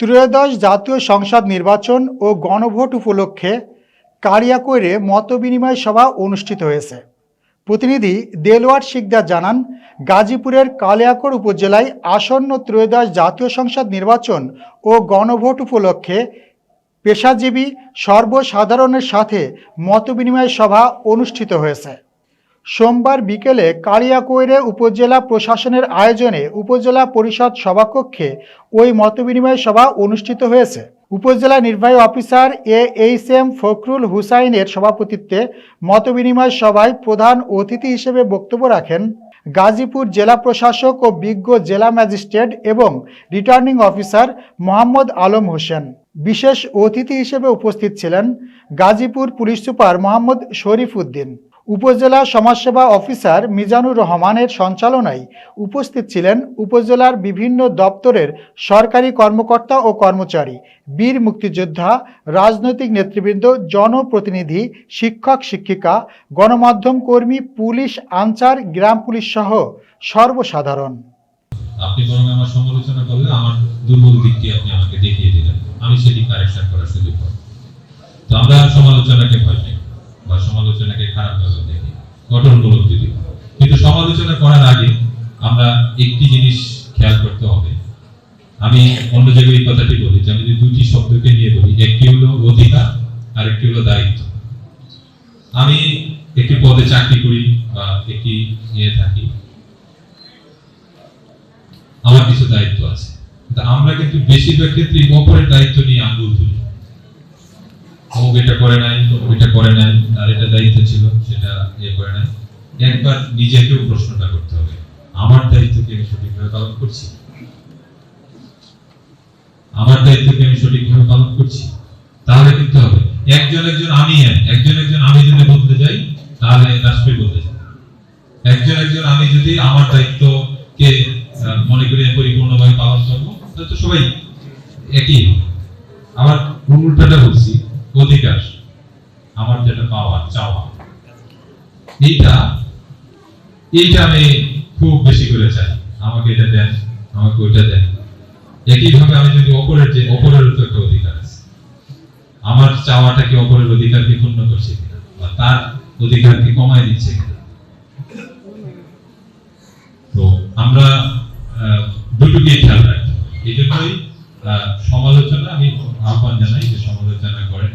ত্রয়োদশ জাতীয় সংসদ নির্বাচন ও গণভোট উপলক্ষে কালিয়াকৈরে মতবিনিময় সভা অনুষ্ঠিত হয়েছে। প্রতিনিধি দেলোয়ার শিকদার জানান, গাজীপুরের কালিয়াকৈর উপজেলায় আসন্ন ত্রয়োদশ জাতীয় সংসদ নির্বাচন ও গণভোট উপলক্ষে পেশাজীবী সর্বসাধারণের সাথে মতবিনিময় সভা অনুষ্ঠিত হয়েছে। সোমবার বিকেলে কালিয়াকৈরে উপজেলা প্রশাসনের আয়োজনে উপজেলা পরিষদ সভাকক্ষে ওই মতবিনিময় সভা অনুষ্ঠিত হয়েছে। উপজেলা নির্বাহী অফিসার AHM ফখরুল হুসাইনের সভাপতিত্বে মতবিনিময় সভায় প্রধান অতিথি হিসেবে বক্তব্য রাখেন গাজীপুর জেলা প্রশাসক ও বিজ্ঞ জেলা ম্যাজিস্ট্রেট এবং রিটার্নিং অফিসার মোহাম্মদ আলম হোসেন। বিশেষ অতিথি হিসেবে উপস্থিত ছিলেন গাজীপুর পুলিশ সুপার মোহাম্মদ শরীফ উদ্দিন। উপজেলা সমাজসেবা অফিসার মিজানুর রহমানের সঞ্চালনায় উপস্থিত ছিলেন উপজেলার বিভিন্ন দপ্তরের সরকারি কর্মকর্তা ও কর্মচারী, বীর মুক্তিযোদ্ধা, রাজনৈতিক নেতৃবৃন্দ, জনপ্রতিনিধি, শিক্ষক শিক্ষিকা, গণমাধ্যম কর্মী, পুলিশ, আনসার, গ্রাম পুলিশ সহ সর্বসাধারণ। আপনি বরং আমার সমালোচনা করলে আমার দুর্বল দিকটি আপনি আমাকে দেখিয়ে দিলেন, আমি সেটি কারেকশন করার সুযোগ পাবো। তো আমরা সমালোচনাকে ভয় পাই বা সমালোচনাকে খারাপ ভাবে দেখি, গঠনমূলক যদি, কিন্তু সমালোচনা করার আগে আমরা একটি জিনিস খেয়াল করতে হবে। আমি অন্য জায়গায় এই কথাটি বলি যে আমি যদি দুটি শব্দকে নিয়ে বলি, একটি হলো অধিকার আর একটি হলো দায়িত্ব। আমি একটি পদে চাকরি করি বা একটি নিয়ে থাকি, আমার কিছু দায়িত্ব আছে, কিন্তু আমরা কিন্তু বেশিরভাগ ক্ষেত্রে অপরের দায়িত্ব নিয়ে আঙ্গুল তুলি। অমুক এটা করে নাই, এটা করে নাই, আর এটা দায়িত্ব ছিল, সেটা ইয়ে করে নাই। একবার নিজেকেও প্রশ্নটা করতে হবে, আমার দায়িত্বকে আমি সঠিকভাবে পালন করছি? আমার দায়িত্বকে আমি সঠিকভাবে পালন করছি? তাহলে কিন্তু হবে একজন আমি যদি বলতে যাই, তাহলে রাষ্ট্রই বলতে যাই। একজন আমি যদি আমার দায়িত্বকে মনে করি পরিপূর্ণভাবে পালন করবো, তাহলে তো সবাই একই হবে। আবার উল্টাটা বলছি, অধিকার, আমার যেটা পাওয়ার চাওয়া, এইটা আমি খুব বেশি করে চাই, আমাকে এটা দেন, আমাকে ওইটা দেন। একইভাবে আমি যদি অপরের তো একটা অধিকার আছে, আমার চাওয়াটা কি অপরের অধিকারকে ক্ষুণ্ণ করছে কিনা বা তার অধিকারকে কমায় দিচ্ছে কিনা। তো আমরা দুটোকেই খেয়াল রাখতে হবে। এই জন্যই সমালোচনা আমি আহ্বান জানাই যে সমালোচনা করেন।